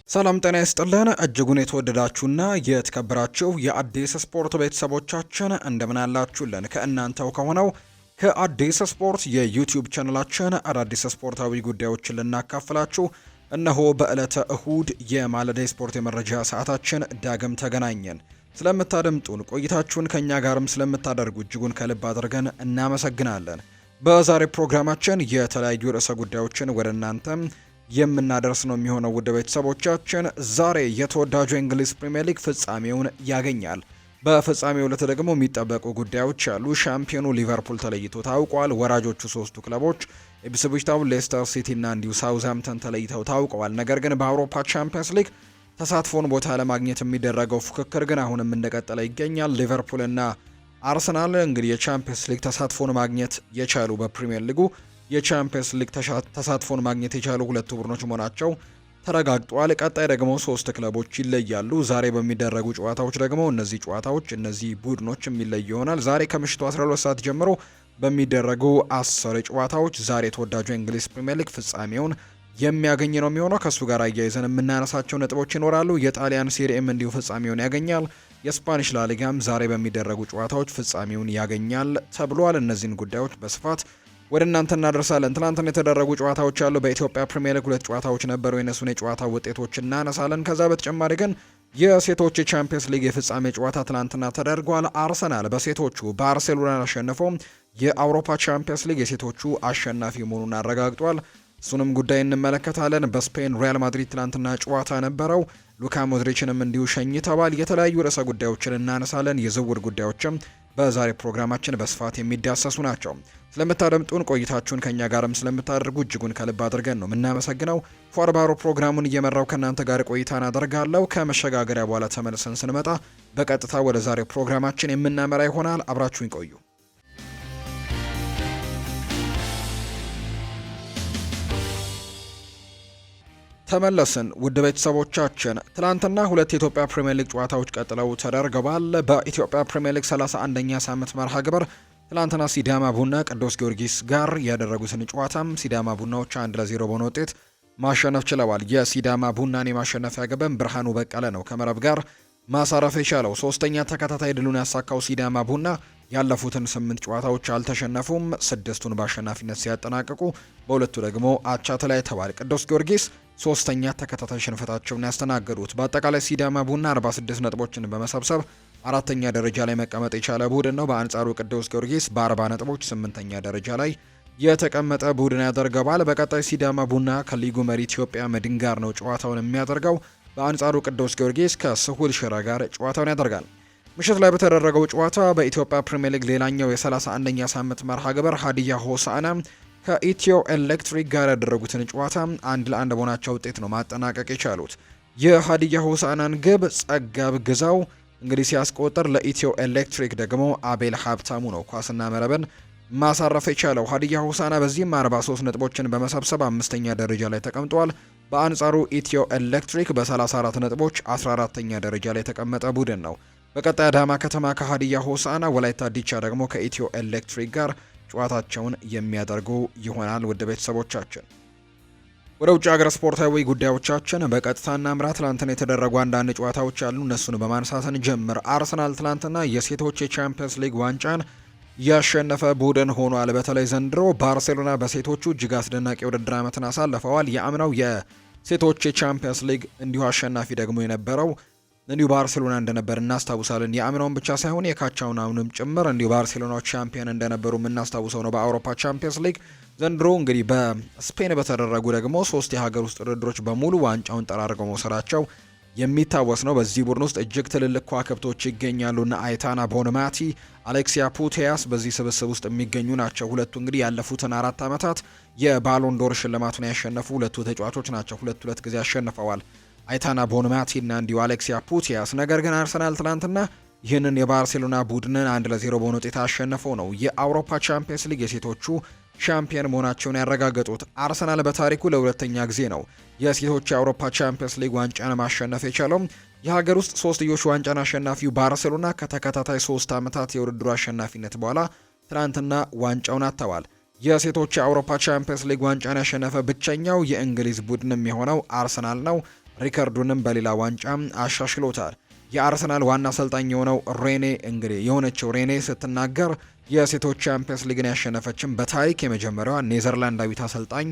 ሰላም ጤና ይስጥልን እጅጉን የተወደዳችሁና የተከበራችሁ የአዲስ ስፖርት ቤተሰቦቻችን እንደምን አላችሁልን? ከእናንተው ከሆነው ከአዲስ ስፖርት የዩቲዩብ ቻናላችን አዳዲስ ስፖርታዊ ጉዳዮችን ልናካፍላችሁ እነሆ በዕለተ እሁድ የማለዳ ስፖርት የመረጃ ሰዓታችን ዳግም ተገናኘን። ስለምታደምጡን ቆይታችሁን ከኛ ጋርም ስለምታደርጉ እጅጉን ከልብ አድርገን እናመሰግናለን። በዛሬ ፕሮግራማችን የተለያዩ ርዕሰ ጉዳዮችን ወደ እናንተም የምናደርስ ነው የሚሆነው። ውድ ቤተሰቦቻችን ዛሬ የተወዳጁ የእንግሊዝ ፕሪሚየር ሊግ ፍጻሜውን ያገኛል። በፍጻሜው ዕለት ደግሞ የሚጠበቁ ጉዳዮች አሉ። ሻምፒዮኑ ሊቨርፑል ተለይቶ ታውቋል። ወራጆቹ ሶስቱ ክለቦች ኢፕስዊች ታውን፣ ሌስተር ሲቲ እና እንዲሁ ሳውዝሃምፕተን ተለይተው ታውቀዋል። ነገር ግን በአውሮፓ ቻምፒየንስ ሊግ ተሳትፎን ቦታ ለማግኘት የሚደረገው ፉክክር ግን አሁንም እንደቀጠለ ይገኛል። ሊቨርፑል እና አርሰናል እንግዲህ የቻምፒየንስ ሊግ ተሳትፎን ማግኘት የቻሉ በፕሪሚየር ሊጉ የቻምፒየንስ ሊግ ተሳትፎን ማግኘት የቻሉ ሁለቱ ቡድኖች መሆናቸው ተረጋግጧል። ቀጣይ ደግሞ ሶስት ክለቦች ይለያሉ። ዛሬ በሚደረጉ ጨዋታዎች ደግሞ እነዚህ ቡድኖች የሚለዩ ይሆናል። ዛሬ ከምሽቱ 12 ሰዓት ጀምሮ በሚደረጉ 10 ጨዋታዎች ዛሬ ተወዳጁ የእንግሊዝ ፕሪሚየር ሊግ ፍጻሜውን የሚያገኝ ነው የሚሆነው። ከሱ ጋር አያይዘን የምናነሳቸው ነጥቦች ይኖራሉ። የጣሊያን ሴሪኤም እንዲሁ ፍጻሜውን ያገኛል። የስፓኒሽ ላሊጋም ዛሬ በሚደረጉ ጨዋታዎች ፍጻሜውን ያገኛል ተብሏል። እነዚህን ጉዳዮች በስፋት ወደ እናንተ እናደርሳለን። ትናንትና የተደረጉ ጨዋታዎች አሉ። በኢትዮጵያ ፕሪሚየር ሊግ 2 ጨዋታዎች ነበሩ። የነሱን የጨዋታ ውጤቶች እናነሳለን። ከዛ በተጨማሪ ግን የሴቶች የቻምፒየንስ ሊግ የፍጻሜ ጨዋታ ትናንትና ተደርጓል። አርሰናል በሴቶቹ ባርሴሎናን አሸንፎ የአውሮፓ ቻምፒየንስ ሊግ የሴቶቹ አሸናፊ መሆኑን አረጋግጧል። እሱንም ጉዳይ እንመለከታለን። በስፔን ሪያል ማድሪድ ትናንትና ጨዋታ ነበረው። ሉካ ሞድሪችንም እንዲሁ ሸኝተዋል። የተለያዩ ርዕሰ ጉዳዮችን እናነሳለን። የዝውውር ጉዳዮችም በዛሬ ፕሮግራማችን በስፋት የሚዳሰሱ ናቸው። ስለምታደምጡን ቆይታችሁን ከኛ ጋርም ስለምታደርጉ እጅጉን ከልብ አድርገን ነው የምናመሰግነው። ፎርባሮ ፕሮግራሙን እየመራው ከእናንተ ጋር ቆይታን አደርጋለሁ። ከመሸጋገሪያ በኋላ ተመልሰን ስንመጣ በቀጥታ ወደ ዛሬ ፕሮግራማችን የምናመራ ይሆናል። አብራችሁን ቆዩ። ተመለስን። ውድ ቤተሰቦቻችን ትላንትና 2 የኢትዮጵያ ፕሪሚየር ሊግ ጨዋታዎች ቀጥለው ተደርገዋል። በኢትዮጵያ ፕሪሚየር ሊግ 31ኛ ሳምንት መርሃ ግብር ትላንትና ሲዳማ ቡና ቅዱስ ጊዮርጊስ ጋር ያደረጉትን ጨዋታም ሲዳማ ቡናዎች 1-0 በሆነ ውጤት ማሸነፍ ችለዋል። የሲዳማ ቡናን የማሸነፊያ ግብም ብርሃኑ በቀለ ነው ከመረብ ጋር ማሳረፍ የቻለው። 3ኛ ተከታታይ ድሉን ያሳካው ሲዳማ ቡና ያለፉትን 8 ጨዋታዎች አልተሸነፉም። 6ቱን በአሸናፊነት ሲያጠናቅቁ በሁለቱ ደግሞ አቻ ተለያይተዋል። ቅዱስ ጊዮርጊስ 3ኛ ተከታታይ ሽንፈታቸውን ያስተናገዱት። በአጠቃላይ ሲዳማ ቡና 46 ነጥቦችን በመሰብሰብ 4ኛ ደረጃ ላይ መቀመጥ የቻለ ቡድን ነው። በአንጻሩ ቅዱስ ጊዮርጊስ በ40 ነጥቦች 8ኛ ደረጃ ላይ የተቀመጠ ቡድን ያደርገዋል። በቀጣይ ሲዳማ ቡና ከሊጉ መሪ ኢትዮጵያ መድን ጋር ነው ጨዋታውን የሚያደርገው። በአንጻሩ ቅዱስ ጊዮርጊስ ከስሁል ሽረ ጋር ጨዋታውን ያደርጋል። ምሽት ላይ በተደረገው ጨዋታ በኢትዮጵያ ፕሪሚየር ሊግ ሌላኛው የ31ኛ ሳምንት መርሃ ግብር ሀዲያ ሆሳዕና ከኢትዮ ኤሌክትሪክ ጋር ያደረጉትን ጨዋታ 1-1 በሆናቸው ውጤት ነው ማጠናቀቅ የቻሉት። የሀዲያ ሆሳዕናን ግብ ጸጋብ ግዛው እንግዲህ ሲያስቆጥር ለኢትዮ ኤሌክትሪክ ደግሞ አቤል ሀብታሙ ነው ኳስና መረብን ማሳረፍ የቻለው። ሀዲያ ሆሳዕና በዚህም 43 ነጥቦችን በመሰብሰብ 5ኛ ደረጃ ላይ ተቀምጧል። በአንጻሩ ኢትዮ ኤሌክትሪክ በ34 ነጥቦች 14ኛ ደረጃ ላይ የተቀመጠ ቡድን ነው። በቀጣይ አዳማ ከተማ ከሀዲያ ሆሳዕና፣ ወላይታ ዲቻ ደግሞ ከኢትዮ ኤሌክትሪክ ጋር ጨዋታቸውን የሚያደርጉ ይሆናል። ውድ ቤተሰቦቻችን ወደ ውጭ ሀገር ስፖርታዊ ጉዳዮቻችን በቀጥታ እናምራ። ትላንትና የተደረጉ አንዳንድ ጨዋታዎች አሉ። እነሱን በማንሳትን ጀምር። አርሰናል ትላንትና የሴቶች የቻምፒየንስ ሊግ ዋንጫን ያሸነፈ ቡድን ሆኗል። በተለይ ዘንድሮ ባርሴሎና በሴቶቹ እጅግ አስደናቂ ውድድር ዓመትን አሳልፈዋል። የአምናው የሴቶች የቻምፒየንስ ሊግ እንዲሁ አሸናፊ ደግሞ የነበረው እንዲሁ ባርሴሎና እንደነበር እናስታውሳለን። የአምናውን ብቻ ሳይሆን የካቻውን አሁንም ጭምር እንዲሁ ባርሴሎናዎች ቻምፒየን እንደነበሩ የምናስታውሰው ነው በአውሮፓ ቻምፒየንስ ሊግ። ዘንድሮ እንግዲህ በስፔን በተደረጉ ደግሞ 3 የሀገር ውስጥ ውድድሮች በሙሉ ዋንጫውን ጠራርገው መውሰዳቸው የሚታወስ ነው። በዚህ ቡድን ውስጥ እጅግ ትልልቅ ከዋክብቶች ይገኛሉና አይታና ቦንማቲ፣ አሌክሲያ ፑቴያስ በዚህ ስብስብ ውስጥ የሚገኙ ናቸው። ሁለቱ እንግዲህ ያለፉትን 4 ዓመታት የባሎንዶር ሽልማቱን ያሸነፉ ሁለቱ ተጫዋቾች ናቸው። ሁለት ጊዜ አሸንፈዋል አይታና ቦንማቲ እና እንዲሁ አሌክሲያ ፑቴያስ። ነገር ግን አርሰናል ትናንትና ይህንን የባርሴሎና ቡድንን 1-0 በሆነ ውጤት አሸነፈው ነው የአውሮፓ ቻምፒየንስ ሊግ የሴቶቹ ሻምፒየን መሆናቸውን ያረጋገጡት። አርሰናል በታሪኩ ለሁለተኛ ጊዜ ነው የሴቶች የአውሮፓ ቻምፒየንስ ሊግ ዋንጫን ማሸነፍ የቻለው። የሀገር ውስጥ ሶስትዮሽ ዋንጫን አሸናፊው ባርሴሎና ከተከታታይ 3 ዓመታት የውድድሩ አሸናፊነት በኋላ ትናንትና ዋንጫውን አጥተዋል። የሴቶች የአውሮፓ ቻምፒየንስ ሊግ ዋንጫን ያሸነፈ ብቸኛው የእንግሊዝ ቡድን የሚሆነው አርሰናል ነው። ሪከርዱንም በሌላ ዋንጫ አሻሽሎታል። የአርሰናል ዋና አሰልጣኝ የሆነችው ሬኔ ስትናገር የሴቶች ቻምፒየንስ ሊግን ያሸነፈችም በታሪክ የመጀመሪያዋ ኔዘርላንዳዊት አሰልጣኝ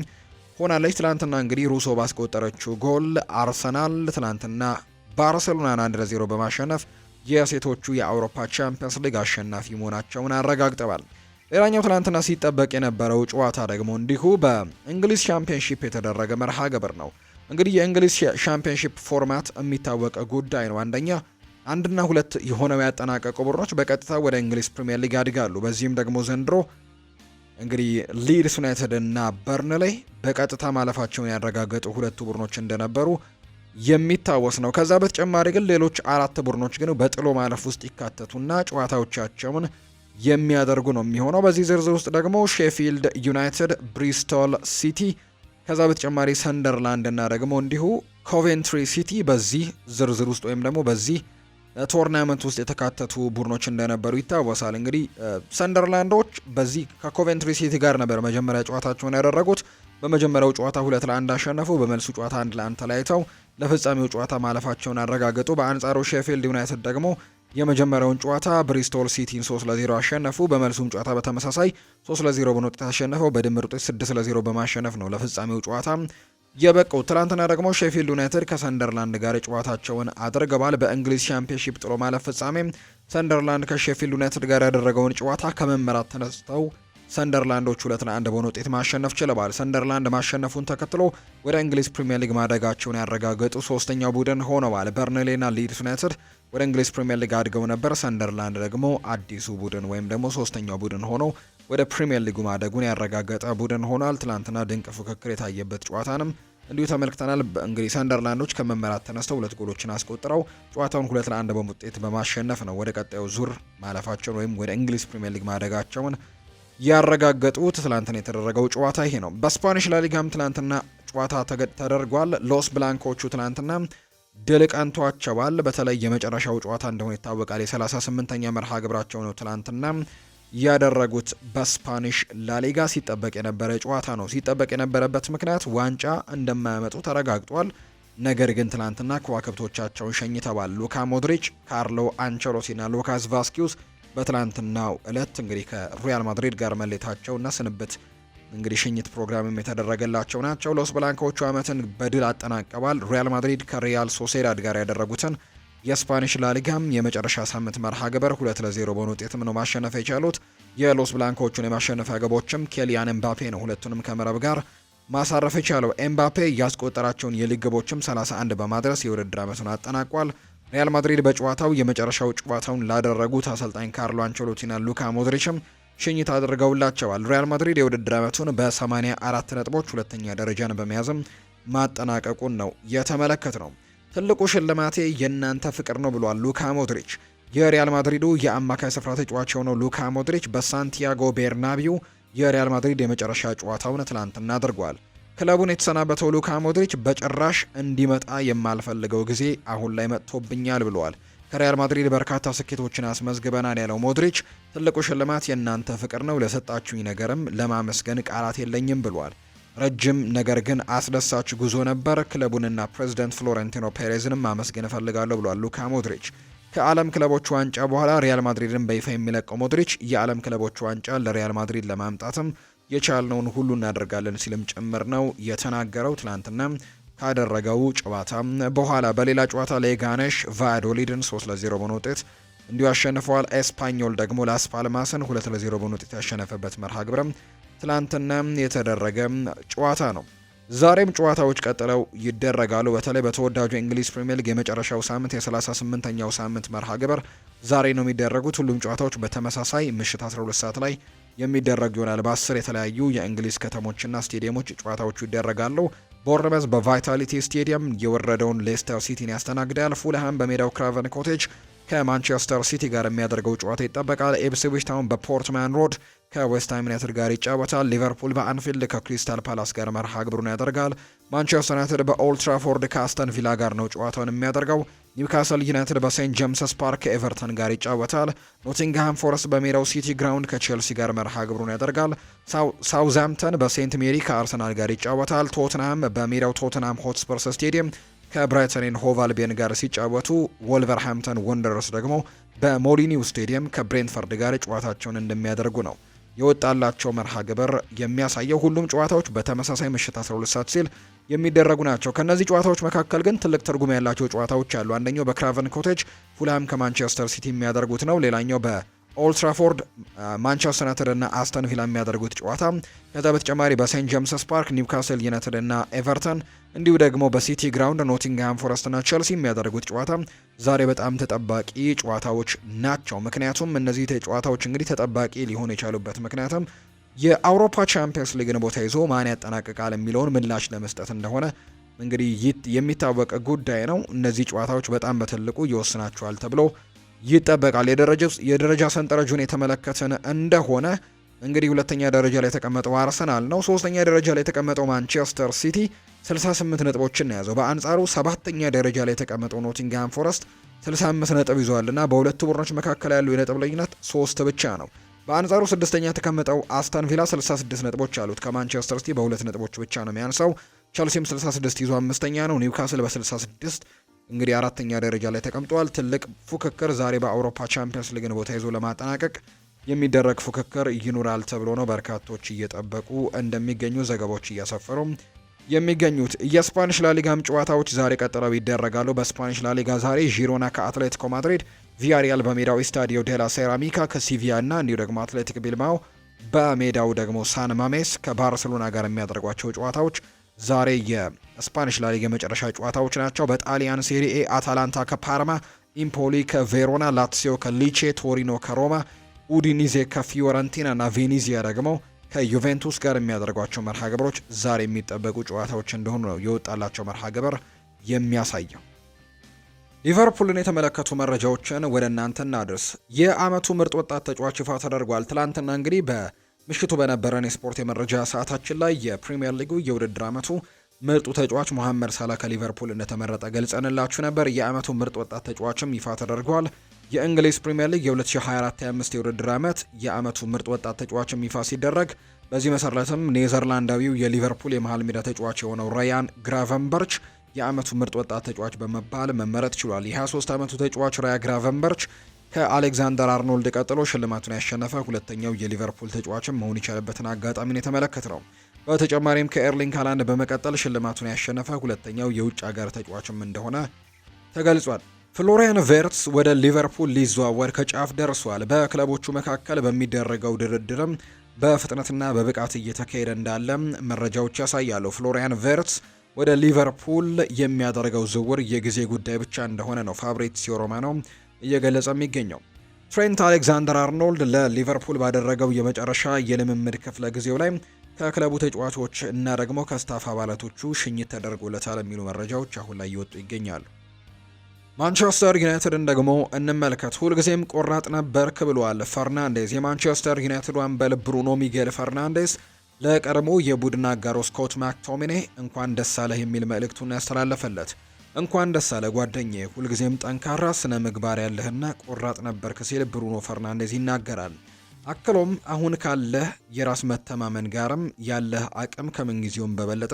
ሆናለች። ትላንትና እንግዲህ ሩሶ ባስቆጠረችው ጎል አርሰናል ትላንትና ባርሴሎናን 1-0 በማሸነፍ የሴቶቹ የአውሮፓ ቻምፒየንስ ሊግ አሸናፊ መሆናቸውን አረጋግጠዋል። ሌላኛው ትላንትና ሲጠበቅ የነበረው ጨዋታ ደግሞ እንዲሁ በእንግሊዝ ቻምፒየንሺፕ የተደረገ መርሃ ግብር ነው። እንግዲህ የእንግሊዝ ቻምፒየንሺፕ ፎርማት የሚታወቅ ጉዳይ ነው። አንደኛ 1-2 የሆነው ያጠናቀቁ ቡድኖች በቀጥታ ወደ እንግሊዝ ፕሪሚየር ሊግ ያድጋሉ። በዚህም ደግሞ ዘንድሮ እንግዲህ ሊድስ ዩናይትድ እና በርንሌይ በቀጥታ ማለፋቸውን ያረጋገጡ ሁለቱ ቡድኖች እንደነበሩ የሚታወስ ነው። ከዛ በተጨማሪ ግን ሌሎች 4 ቡድኖች ግን በጥሎ ማለፍ ውስጥ ይካተቱና ጨዋታዎቻቸውን የሚያደርጉ ነው የሚሆነው። በዚህ ዝርዝር ውስጥ ደግሞ ሼፊልድ ዩናይትድ፣ ብሪስቶል ሲቲ፣ ከዛ በተጨማሪ ሰንደርላንድ እና ደግሞ እንዲሁ ኮቬንትሪ ሲቲ በዚህ ዝርዝር ውስጥ ወይም ደግሞ በዚህ ቶርናመንት ውስጥ የተካተቱ ቡድኖች እንደነበሩ ይታወሳል። እንግዲህ ሰንደርላንዶች በዚህ ከኮቬንትሪ ሲቲ ጋር ነበር መጀመሪያ ጨዋታቸውን ያደረጉት። በመጀመሪያው ጨዋታ 2-1 አሸነፉ። በመልሱ ጨዋታ 1-1 ተለያይተው ለፍጻሜው ጨዋታ ማለፋቸውን አረጋገጡ። በአንጻሩ ሼፊልድ ዩናይትድ ደግሞ የመጀመሪያውን ጨዋታ ብሪስቶል ሲቲን 3-0 አሸነፉ። በመልሱም ጨዋታ በተመሳሳይ 3-0 በሆነ ውጤት አሸነፈው። በድምር ውጤት 6-0 በማሸነፍ ነው ለፍጻሜው ጨዋታ የበቁ። ትላንትና ደግሞ ሼፊልድ ዩናይትድ ከሰንደርላንድ ጋር ጨዋታቸውን አድርገዋል። በእንግሊዝ ቻምፒየንሺፕ ጥሎ ማለፍ ፍጻሜ ሰንደርላንድ ከሼፊልድ ዩናይትድ ጋር ያደረገውን ጨዋታ ከመመራት ተነስተው ሰንደርላንዶች 2-1 በሆነ ውጤት ማሸነፍ ችለዋል። ሰንደርላንድ ማሸነፉን ተከትሎ ወደ እንግሊዝ ፕሪሚየር ሊግ ማደጋቸውን ያረጋገጡ ሶስተኛው ቡድን ሆነዋል። በርንሌይና ሊድስ ዩናይትድ ወደ እንግሊዝ ፕሪሚየር ሊግ አድገው ነበር። ሰንደርላንድ ደግሞ አዲሱ ቡድን ወይም ደግሞ ሶስተኛው ቡድን ሆኖ ወደ ፕሪሚየር ሊጉ ማደጉን ያረጋገጠ ቡድን ሆኗል። ትላንትና ድንቅ ፉክክር የታየበት ጨዋታንም እንዲሁ ተመልክተናል። እንግዲህ ሰንደርላንዶች ከመመራት ተነስተው 2 ጎሎችን አስቆጥረው ጨዋታውን 2-1 በውጤት በማሸነፍ ነው ወደ ቀጣዩ ዙር ማለፋቸውን ወይም ወደ እንግሊዝ ፕሪሚየር ሊግ ማደጋቸውን ያረጋገጡት። ትላንትና የተደረገው ጨዋታ ይሄ ነው። በስፓኒሽ ላሊጋም ትላንትና ጨዋታ ተደርጓል። ሎስ ብላንኮቹ ትላንትና ድል ቀንቷቸዋል። በተለይ የመጨረሻው ጨዋታ እንደሆነ ይታወቃል። የ38ኛ መርሃ ግብራቸው ነው ትላንትና ያደረጉት። በስፓኒሽ ላሊጋ ሲጠበቅ የነበረ ጨዋታ ነው። ሲጠበቅ የነበረበት ምክንያት ዋንጫ እንደማያመጡ ተረጋግጧል። ነገር ግን ትላንትና ከዋክብቶቻቸውን ሸኝተዋል። ሉካ ሞድሪች፣ ካርሎ አንቸሎቲና ሉካስ ቫስኪዩስ በትላንትናው እለት እንግዲህ ከሪያል ማድሪድ ጋር መለየታቸውና ስንብት እንግዲህ ሽኝት ፕሮግራምም የተደረገላቸው ናቸው። ሎስ ብላንኮቹ ዓመትን በድል አጠናቀዋል። ሪያል ማድሪድ ከሪያል ሶሴዳድ ጋር ያደረጉትን የስፓኒሽ ላሊጋም የመጨረሻ ሳምንት መርሃ ግብር 2-0 በሆነ ውጤትም ነው ማሸነፍ የቻሉት። የሎስ ብላንኮቹን የማሸነፊያ ግቦችም ኬሊያን ኤምባፔ ነው ሁለቱንም ከመረብ ጋር ማሳረፍ የቻለው። ኤምባፔ ያስቆጠራቸውን የሊግ ግቦችም 31 በማድረስ የውድድር ዓመቱን አጠናቋል። ሪያል ማድሪድ በጨዋታው የመጨረሻው ጨዋታውን ላደረጉት አሰልጣኝ ካርሎ አንቸሎቲና ሉካ ሞድሪችም ሽኝት አድርገውላቸዋል። ሪያል ማድሪድ የውድድር ዓመቱን በ84 ነጥቦች ሁለተኛ ደረጃን በመያዝም ማጠናቀቁን ነው የተመለከት ነው። ትልቁ ሽልማቴ የእናንተ ፍቅር ነው ብሏል ሉካ ሞድሪች። የሪያል ማድሪዱ የአማካይ ስፍራ ተጫዋች የሆነው ሉካ ሞድሪች በሳንቲያጎ ቤርናቢው የሪያል ማድሪድ የመጨረሻ ጨዋታውን ትላንትና አድርጓል። ክለቡን የተሰናበተው ሉካ ሞድሪች በጭራሽ እንዲመጣ የማልፈልገው ጊዜ አሁን ላይ መጥቶብኛል ብለዋል። ከሪያል ማድሪድ በርካታ ስኬቶችን አስመዝግበናል ያለው ሞድሪች ትልቁ ሽልማት የእናንተ ፍቅር ነው፣ ለሰጣችሁኝ ነገርም ለማመስገን ቃላት የለኝም ብሏል። ረጅም ነገር ግን አስደሳች ጉዞ ነበር። ክለቡንና ፕሬዚደንት ፍሎሬንቲኖ ፔሬዝንም ማመስገን እፈልጋለሁ ብሏል ሉካ ሞድሪች። ከዓለም ክለቦች ዋንጫ በኋላ ሪያል ማድሪድን በይፋ የሚለቀው ሞድሪች የዓለም ክለቦች ዋንጫ ለሪያል ማድሪድ ለማምጣትም የቻልነውን ሁሉ እናደርጋለን ሲልም ጭምር ነው የተናገረው። ትናንትና ካደረገው ጨዋታ በኋላ በሌላ ጨዋታ ሌጋኔሽ ቫያዶሊድን 3-0 በሆነ ውጤት እንዲሁ አሸንፈዋል። ኤስፓኞል ደግሞ ላስ ፓልማስን 2-0 በሆነ ውጤት ያሸነፈበት መርሃ ግብርም ትላንትና የተደረገ ጨዋታ ነው። ዛሬም ጨዋታዎች ቀጥለው ይደረጋሉ። በተለይ በተወዳጁ የእንግሊዝ ፕሪሚየር ሊግ የመጨረሻው ሳምንት የ38ኛው ሳምንት መርሃ ግብር ዛሬ ነው የሚደረጉት። ሁሉም ጨዋታዎች በተመሳሳይ ምሽት 12 ሰዓት ላይ የሚደረጉ ይሆናል። በ10 የተለያዩ የእንግሊዝ ከተሞችና ስቴዲየሞች ጨዋታዎቹ ይደረጋሉ። ቦርንመዝ በቫይታሊቲ ስቴዲየም የወረደውን ሌስተር ሲቲን ያስተናግዳል። ፉልሃም በሜዳው ክራቨን ኮቴጅ ከማንቸስተር ሲቲ ጋር የሚያደርገው ጨዋታ ይጠበቃል። ኢፕስዊች ታውን በፖርትማን ሮድ ከዌስትሃም ዩናይትድ ጋር ይጫወታል። ሊቨርፑል በአንፊልድ ከክሪስታል ፓላስ ጋር መርሃ ግብሩን ያደርጋል። ማንቸስተር ዩናይትድ በኦልድ ትራፎርድ ከአስተን ቪላ ጋር ነው ጨዋታውን የሚያደርገው። ኒውካስል ዩናይትድ በሴንት ጄምስስ ፓርክ ከኤቨርተን ጋር ይጫወታል። ኖቲንግሃም ፎረስት በሜዳው ሲቲ ግራውንድ ከቼልሲ ጋር መርሃ ግብሩን ያደርጋል። ሳውዝሃምፕተን በሴንት ሜሪ ከአርሰናል ጋር ይጫወታል። ቶትንሃም በሜዳው ቶትንሃም ሆትስፐርስ ስቴዲየም ከብራይተን ኤንድ ሆቭ አልቢዮን ጋር ሲጫወቱ፣ ወልቨርሃምፕተን ወንደረርስ ደግሞ በሞሊኒው ስቴዲየም ከብሬንትፈርድ ጋር ጨዋታቸውን እንደሚያደርጉ ነው የወጣላቸው መርሃ ግብር የሚያሳየው። ሁሉም ጨዋታዎች በተመሳሳይ ምሽት 12 ሰዓት ሲል የሚደረጉ ናቸው። ከነዚህ ጨዋታዎች መካከል ግን ትልቅ ትርጉም ያላቸው ጨዋታዎች አሉ። አንደኛው በክራቨን ኮቴጅ ፉልሃም ከማንቸስተር ሲቲ የሚያደርጉት ነው። ሌላኛው በኦልድ ትራፎርድ ማንቸስተር ዩናይትድ እና አስተን ቪላ የሚያደርጉት ጨዋታ። ከዛ በተጨማሪ በሴንት ጄምስስ ፓርክ ኒውካስል ዩናይትድ እና ኤቨርተን፣ እንዲሁ ደግሞ በሲቲ ግራውንድ ኖቲንግሃም ፎረስት እና ቼልሲ የሚያደርጉት ጨዋታ ዛሬ በጣም ተጠባቂ ጨዋታዎች ናቸው። ምክንያቱም እነዚህ ጨዋታዎች እንግዲህ ተጠባቂ ሊሆን የቻሉበት ምክንያቱም የአውሮፓ ቻምፒየንስ ሊግን ቦታ ይዞ ማን ያጠናቅቃል የሚለውን ምላሽ ለመስጠት እንደሆነ እንግዲህ የሚታወቅ ጉዳይ ነው። እነዚህ ጨዋታዎች በጣም በትልቁ ይወስናቸዋል ተብሎ ይጠበቃል። የደረጃ ሰንጠረዡን የተመለከትን እንደሆነ እንግዲህ ሁለተኛ ደረጃ ላይ የተቀመጠው አርሰናል ነው። ሶስተኛ ደረጃ ላይ የተቀመጠው ማንቸስተር ሲቲ 68 ነጥቦችን የያዘው። በአንጻሩ ሰባተኛ ደረጃ ላይ የተቀመጠው ኖቲንግሃም ፎረስት 65 ነጥብ ይዟልና በሁለቱ ቡድኖች መካከል ያለው የነጥብ ልዩነት 3 ብቻ ነው። በአንጻሩ ስድስተኛ የተቀመጠው አስተን ቪላ 66 ነጥቦች አሉት። ከማንቸስተር ሲቲ በሁለት ነጥቦች ብቻ ነው የሚያንሰው። ቸልሲም 66 ይዞ አምስተኛ ነው። ኒውካስል በ66 እንግዲህ አራተኛ ደረጃ ላይ ተቀምጧል። ትልቅ ፉክክር ዛሬ በአውሮፓ ቻምፒየንስ ሊግን ቦታ ይዞ ለማጠናቀቅ የሚደረግ ፉክክር ይኖራል ተብሎ ነው በርካቶች እየጠበቁ እንደሚገኙ ዘገባዎች እያሰፈሩ የሚገኙት። የስፓኒሽ ላሊጋም ጨዋታዎች ዛሬ ቀጥለው ይደረጋሉ። በስፓኒሽ ላሊጋ ዛሬ ዢሮና ከአትሌቲኮ ማድሪድ፣ ቪያሪያል በሜዳው ስታዲዮ ዴላ ሴራሚካ ከሲቪያ እና እንዲሁ ደግሞ አትሌቲክ ቢልባኦ በሜዳው ደግሞ ሳን ማሜስ ከባርሴሎና ጋር የሚያደርጓቸው ጨዋታዎች ዛሬ የስፓኒሽ ላሊጋ የመጨረሻ ጨዋታዎች ናቸው። በጣሊያን ሴሪኤ አታላንታ ከፓርማ፣ ኢምፖሊ ከቬሮና፣ ላትሲዮ ከሊቼ፣ ቶሪኖ ከሮማ፣ ኡዲኒዜ ከፊዮረንቲና እና ቬኔዚያ ደግሞ ከዩቬንቱስ ጋር የሚያደርጓቸው መርሃ ግብሮች ዛሬ የሚጠበቁ ጨዋታዎች እንደሆኑ ነው የወጣላቸው መርሃ ግብር የሚያሳየው። ሊቨርፑልን የተመለከቱ መረጃዎችን ወደ እናንተ እናድርስ። የአመቱ ምርጥ ወጣት ተጫዋች ይፋ ተደርጓል። ትላንትና እንግዲህ በምሽቱ በነበረን የስፖርት የመረጃ ሰዓታችን ላይ የፕሪሚየር ሊጉ የውድድር አመቱ ምርጡ ተጫዋች መሐመድ ሳላ ከሊቨርፑል እንደተመረጠ ገልጸንላችሁ ነበር። የአመቱ ምርጥ ወጣት ተጫዋችም ይፋ ተደርጓል። የእንግሊዝ ፕሪሚየር ሊግ የ2024/25 የውድድር ዓመት የአመቱ ምርጥ ወጣት ተጫዋችም ይፋ ሲደረግ በዚህ መሰረትም ኔዘርላንዳዊው የሊቨርፑል የመሃል ሜዳ ተጫዋች የሆነው ራያን ግራቨንበርች የአመቱ ምርጥ ወጣት ተጫዋች በመባል መመረጥ ችሏል። የ23 ዓመቱ ተጫዋች ራያ ግራቨንበርች ከአሌክዛንደር አርኖልድ ቀጥሎ ሽልማቱን ያሸነፈ ሁለተኛው የሊቨርፑል ተጫዋችም መሆን የቻለበትን አጋጣሚን የተመለከተ ነው። በተጨማሪም ከኤርሊንግ ሃላንድ በመቀጠል ሽልማቱን ያሸነፈ ሁለተኛው የውጭ ሀገር ተጫዋችም እንደሆነ ተገልጿል። ፍሎሪያን ቬርትስ ወደ ሊቨርፑል ሊዘዋወር ከጫፍ ደርሷል። በክለቦቹ መካከል በሚደረገው ድርድርም በፍጥነትና በብቃት እየተካሄደ እንዳለ መረጃዎች ያሳያሉ። ፍሎሪያን ቬርትስ ወደ ሊቨርፑል የሚያደርገው ዝውውር የጊዜ ጉዳይ ብቻ እንደሆነ ነው ፋብሪዚዮ ሮማኖ እየገለጸ የሚገኘው። ትሬንት አሌክዛንደር አርኖልድ ለሊቨርፑል ባደረገው የመጨረሻ የልምምድ ክፍለ ጊዜው ላይ ከክለቡ ተጫዋቾች እና ደግሞ ከስታፍ አባላቶቹ ሽኝት ተደርጎለታል የሚሉ መረጃዎች አሁን ላይ እየወጡ ይገኛሉ። ማንቸስተር ዩናይትድን ደግሞ እንመልከት። ሁልጊዜም ቆራጥ ነበርክ ብሏል ፈርናንዴዝ። የማንቸስተር ዩናይትድ አምበል ብሩኖ ሚጌል ፈርናንዴዝ ለቀድሞ የቡድን አጋሩ ስኮት ማክቶሚኔ እንኳን ደስ አለህ የሚል መልእክቱን ያስተላለፈለት። እንኳን ደስ አለ ጓደኛዬ፣ ሁልጊዜም ጠንካራ ስነ ምግባር ያለህና ቆራጥ ነበርክ ሲል ብሩኖ ፈርናንዴዝ ይናገራል። አክሎም አሁን ካለህ የራስ መተማመን ጋርም ያለህ አቅም ከምንጊዜውም በበለጠ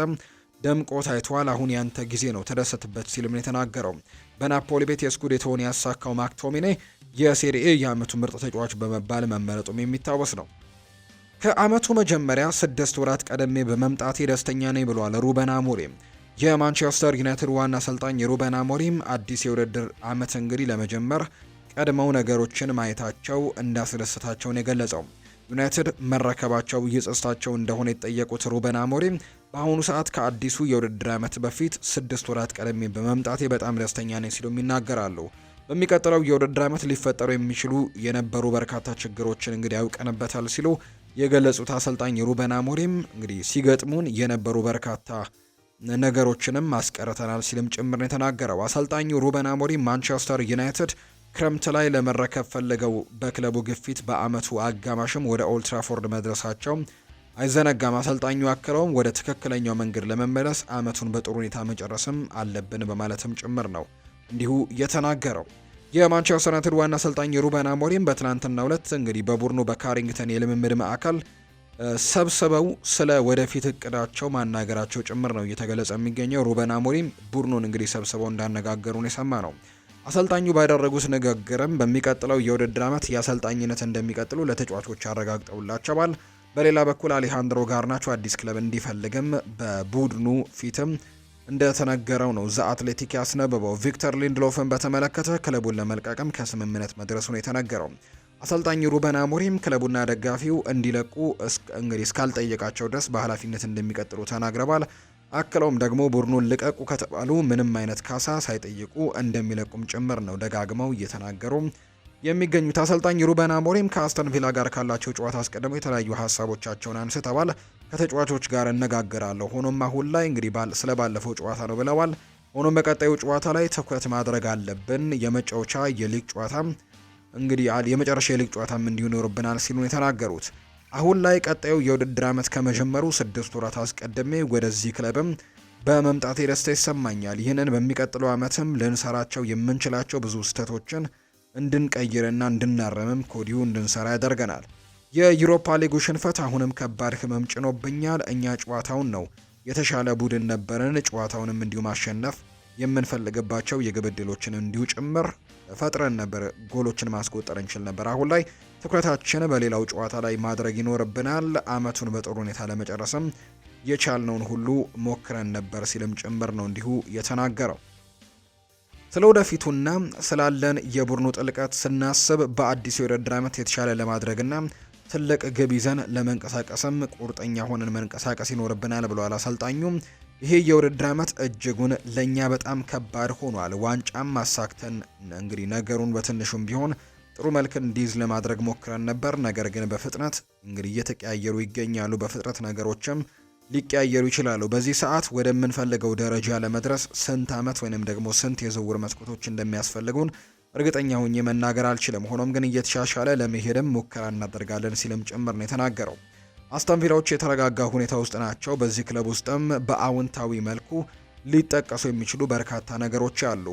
ደምቆ ታይቷል። አሁን ያንተ ጊዜ ነው፣ ተደሰትበት ሲልም የተናገረው። በናፖሊ ቤት የስኩዴቶውን ያሳካው ማክቶሚኔ የሴሪኤ የአመቱ ምርጥ ተጫዋች በመባል መመረጡም የሚታወስ ነው። ከአመቱ መጀመሪያ 6 ወራት ቀደሜ በመምጣቴ ደስተኛ ነኝ ብሏል ሩበን አሞሪም። የማንቸስተር ዩናይትድ ዋና አሰልጣኝ ሩበን አሞሪም አዲስ የውድድር አመት እንግዲህ ለመጀመር ቀድመው ነገሮችን ማየታቸው እንዳስደሰታቸውን የገለጸው ዩናይትድ መረከባቸው እየጸጸታቸው እንደሆነ የተጠየቁት ሩበን አሞሪም በአሁኑ ሰዓት ከአዲሱ የውድድር አመት በፊት 6 ወራት ቀደሜ በመምጣቴ በጣም ደስተኛ ነኝ ሲሉም ይናገራሉ። በሚቀጥለው የውድድር አመት ሊፈጠሩ የሚችሉ የነበሩ በርካታ ችግሮችን እንግዲህ ያውቀንበታል ሲሉ የገለጹት አሰልጣኝ ሩበን አሞሪም እንግዲህ ሲገጥሙን የነበሩ በርካታ ነገሮችንም ማስቀረተናል ሲልም ጭምር ነው የተናገረው። አሰልጣኙ ሩበን አሞሪም ማንቸስተር ዩናይትድ ክረምት ላይ ለመረከብ ፈልገው በክለቡ ግፊት በአመቱ አጋማሽም ወደ ኦልድ ትራፎርድ መድረሳቸው አይዘነጋም። አሰልጣኙ አክለውም ወደ ትክክለኛው መንገድ ለመመለስ አመቱን በጥሩ ሁኔታ መጨረስም አለብን በማለትም ጭምር ነው እንዲሁ የተናገረው። የማንቸስተር ዩናይትድ ዋና አሰልጣኝ ሩበን አሞሪም በትናንትናው ዕለት እንግዲህ በቡድኑ በካሪንግተን የልምምድ ማዕከል ሰብስበው ስለ ወደፊት እቅዳቸው ማናገራቸው ጭምር ነው እየተገለጸ የሚገኘው። ሩበን አሞሪም ቡድኑን እንግዲህ ሰብስበው እንዳነጋገሩን የሰማ ነው። አሰልጣኙ ባደረጉት ንግግርም በሚቀጥለው የውድድር ዓመት የአሰልጣኝነት እንደሚቀጥሉ ለተጫዋቾች አረጋግጠውላቸዋል። በሌላ በኩል አሌሃንድሮ ጋርናቾ አዲስ ክለብ እንዲፈልግም በቡድኑ ፊትም እንደተነገረው ነው ዘ አትሌቲክ ያስነበበው። ቪክተር ሊንድሎፍን በተመለከተ ክለቡን ለመልቀቅም ከስምምነት መድረሱን የተነገረው አሰልጣኝ ሩበን አሞሪም ክለቡና ደጋፊው እንዲለቁ እንግዲህ እስካልጠየቃቸው ድረስ በኃላፊነት እንደሚቀጥሉ ተናግረዋል። አክለውም ደግሞ ቡድኑን ልቀቁ ከተባሉ ምንም አይነት ካሳ ሳይጠይቁ እንደሚለቁም ጭምር ነው ደጋግመው እየተናገሩ የሚገኙት። አሰልጣኝ ሩበን አሞሪም ከአስተን ቪላ ጋር ካላቸው ጨዋታ አስቀድመው የተለያዩ ሀሳቦቻቸውን አንስተዋል። ከተጫዋቾች ጋር እነጋገራለሁ፣ ሆኖም አሁን ላይ እንግዲህ ስለ ባለፈው ጨዋታ ነው ብለዋል። ሆኖም በቀጣዩ ጨዋታ ላይ ትኩረት ማድረግ አለብን፣ የመጫወቻ የሊግ ጨዋታ እንግዲህ የመጨረሻ የሊግ ጨዋታም እንዲኖርብናል ሲሉ የተናገሩት። አሁን ላይ ቀጣዩ የውድድር ዓመት ከመጀመሩ 6 ወራት አስቀድሜ ወደዚህ ክለብም በመምጣቴ ደስታ ይሰማኛል። ይህንን በሚቀጥለው ዓመትም ልንሰራቸው የምንችላቸው ብዙ ስህተቶችን እንድንቀይርና እንድናረምም ከወዲሁ እንድንሰራ ያደርገናል። የዩሮፓ ሊጉ ሽንፈት አሁንም ከባድ ህመም ጭኖብኛል። እኛ ጨዋታውን ነው የተሻለ ቡድን ነበርን። ጨዋታውንም እንዲሁ ማሸነፍ የምንፈልግባቸው የግብ ዕድሎችን እንዲሁ ጭምር ፈጥረን ነበር፣ ጎሎችን ማስቆጠር እንችል ነበር። አሁን ላይ ትኩረታችን በሌላው ጨዋታ ላይ ማድረግ ይኖርብናል። አመቱን በጥሩ ሁኔታ ለመጨረስም የቻልነውን ሁሉ ሞክረን ነበር ሲልም ጭምር ነው እንዲሁ የተናገረው። ስለ ወደፊቱና ስላለን የቡድኑ ጥልቀት ስናስብ በአዲስ የውድድር ዓመት የተሻለ ለማድረግና ትልቅ ግብ ይዘን ለመንቀሳቀስም ቁርጠኛ ሆነን መንቀሳቀስ ይኖርብናል ብለዋል አሰልጣኙ። ይሄ የውድድር ዓመት እጅጉን ለኛ በጣም ከባድ ሆኗል። ዋንጫም ማሳክተን እንግዲህ ነገሩን በትንሹም ቢሆን ጥሩ መልክ እንዲይዝ ለማድረግ ሞክረን ነበር። ነገር ግን በፍጥነት እንግዲህ እየተቀያየሩ ይገኛሉ። በፍጥነት ነገሮችም ሊቀያየሩ ይችላሉ። በዚህ ሰዓት ወደምንፈልገው ደረጃ ለመድረስ ስንት ዓመት ወይንም ደግሞ ስንት የዝውውር መስኮቶች እንደሚያስፈልጉን እርግጠኛ ሆኜ መናገር አልችልም። ሆኖም ግን እየተሻሻለ ለመሄድም ሙከራ እናደርጋለን ሲልም ጭምር ነው የተናገረው። አስተን ቪላዎች የተረጋጋ ሁኔታ ውስጥ ናቸው። በዚህ ክለብ ውስጥም በአዎንታዊ መልኩ ሊጠቀሱ የሚችሉ በርካታ ነገሮች አሉ።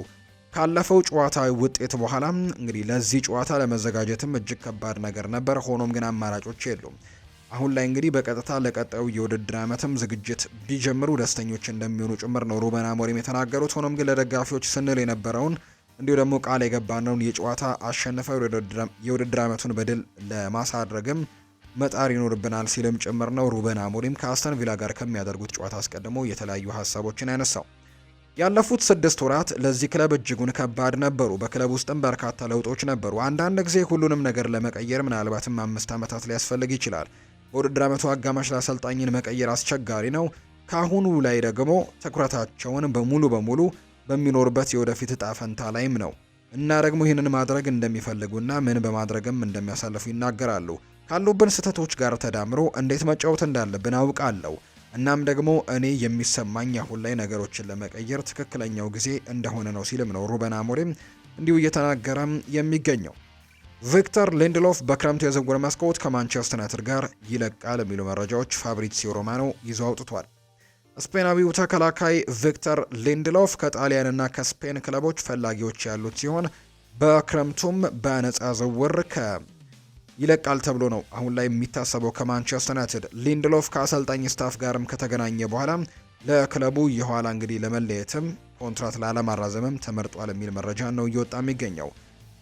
ካለፈው ጨዋታ ውጤት በኋላ እንግዲህ ለዚህ ጨዋታ ለመዘጋጀትም እጅግ ከባድ ነገር ነበር። ሆኖም ግን አማራጮች የሉም። አሁን ላይ እንግዲህ በቀጥታ ለቀጣዩ የውድድር ዓመትም ዝግጅት ቢጀምሩ ደስተኞች እንደሚሆኑ ጭምር ነው ሩበን አሞሪም የተናገሩት። ሆኖም ግን ለደጋፊዎች ስንል የነበረውን እንዲሁ ደግሞ ቃል የገባነውን የጨዋታ አሸንፈው የውድድር ዓመቱን በድል ለማሳድረግም መጣር ይኖርብናል ሲልም ጭምር ነው ሩበን አሞሪም ከአስተን ቪላ ጋር ከሚያደርጉት ጨዋታ አስቀድሞ የተለያዩ ሀሳቦችን ያነሳው። ያለፉት 6 ወራት ለዚህ ክለብ እጅጉን ከባድ ነበሩ። በክለብ ውስጥም በርካታ ለውጦች ነበሩ። አንዳንድ ጊዜ ሁሉንም ነገር ለመቀየር ምናልባትም 5 ዓመታት ሊያስፈልግ ይችላል። በውድድር ዓመቱ አጋማሽ ለአሰልጣኝን መቀየር አስቸጋሪ ነው። ካሁኑ ላይ ደግሞ ትኩረታቸውን በሙሉ በሚኖርበት የወደፊት እጣ ፈንታ ላይም ነው እና ደግሞ ይህንን ማድረግ እንደሚፈልጉና ምን በማድረግም እንደሚያሳልፉ ይናገራሉ። ካሉብን ስህተቶች ጋር ተዳምሮ እንዴት መጫወት እንዳለብን አውቃለሁ። እናም ደግሞ እኔ የሚሰማኝ አሁን ላይ ነገሮችን ለመቀየር ትክክለኛው ጊዜ እንደሆነ ነው ሲልም ነው ሩበን አሞሪም እንዲሁ እየተናገረም የሚገኘው። ቪክተር ሊንድሎፍ በክረምቱ የዝውውር መስኮት ከማንቸስተር ዩናይትድ ጋር ይለቃል የሚሉ መረጃዎች ፋብሪዚዮ ሮማኖ ይዞ አውጥቷል። ስፔናዊው ተከላካይ ቪክተር ሊንድሎፍ ከጣሊያንና ከስፔን ክለቦች ፈላጊዎች ያሉት ሲሆን በክረምቱም በነጻ ዝውውር ይለቃል ተብሎ ነው አሁን ላይ የሚታሰበው ከማንቸስተር ዩናይትድ። ሊንድሎፍ ከአሰልጣኝ ስታፍ ጋርም ከተገናኘ በኋላ ለክለቡ የኋላ እንግዲህ ለመለየትም ኮንትራት ላለማራዘምም ተመርጧል የሚል መረጃ ነው እየወጣ የሚገኘው።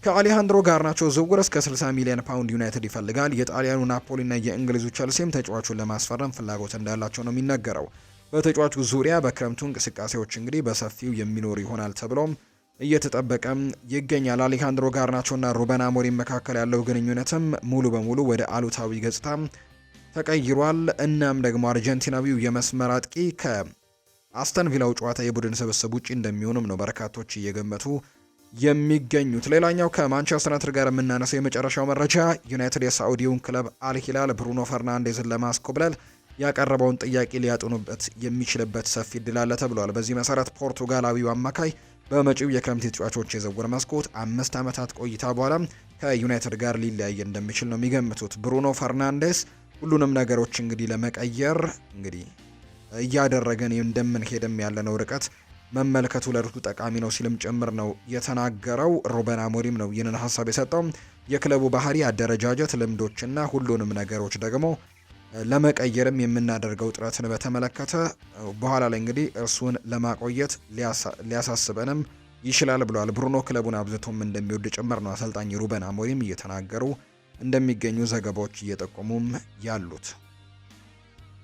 ከአሌሃንድሮ ጋርናቾ ዝውውር እስከ 60 ሚሊዮን ፓውንድ ዩናይትድ ይፈልጋል። የጣሊያኑ ናፖሊና የእንግሊዙ ቸልሲም ተጫዋቹን ለማስፈረም ፍላጎት እንዳላቸው ነው የሚነገረው። በተጫዋቹ ዙሪያ በክረምቱ እንቅስቃሴዎች እንግዲህ በሰፊው የሚኖር ይሆናል ተብሎም እየተጠበቀም ይገኛል። አሌሃንድሮ ጋርናቾና ሩበን አሞሪም መካከል ያለው ግንኙነትም ሙሉ በሙሉ ወደ አሉታዊ ገጽታ ተቀይሯል። እናም ደግሞ አርጀንቲናዊው የመስመር አጥቂ ከአስተን ቪላው ጨዋታ የቡድን ስብስብ ውጪ እንደሚሆኑም ነው በርካቶች እየገመቱ የሚገኙት። ሌላኛው ከማንቸስተር ዩናይትድ ጋር የምናነሳው የመጨረሻው መረጃ ዩናይትድ የሳዑዲውን ክለብ አልሂላል ብሩኖ ፈርናንዴዝን ለማስኮብለል ያቀረበውን ጥያቄ ሊያጡኑበት የሚችልበት ሰፊ እድል አለ ተብሏል። በዚህ መሰረት ፖርቱጋላዊው አማካይ በመጪው የክረምት ተጫዋቾች የዝውውር መስኮት 5 ዓመታት ቆይታ በኋላ ከዩናይትድ ጋር ሊለያይ እንደሚችል ነው የሚገምቱት። ብሩኖ ፈርናንዴስ ሁሉንም ነገሮች እንግዲህ ለመቀየር እንግዲህ እያደረገን እንደምንሄድም ያለነው ርቀት መመልከቱ ለርቱ ጠቃሚ ነው ሲልም ጭምር ነው የተናገረው። ሩበን አሞሪም ነው ይህንን ሀሳብ የሰጠው። የክለቡ ባህሪ፣ አደረጃጀት፣ ልምዶችና ሁሉንም ነገሮች ደግሞ ለመቀየርም የምናደርገው ጥረትን በተመለከተ በኋላ ላይ እንግዲህ እርሱን ለማቆየት ሊያሳስበንም ይችላል ብሏል። ብሩኖ ክለቡን አብዝቶም እንደሚወድ ጭምር ነው አሰልጣኝ ሩበን አሞሪም እየተናገሩ እንደሚገኙ ዘገባዎች እየጠቆሙም ያሉት።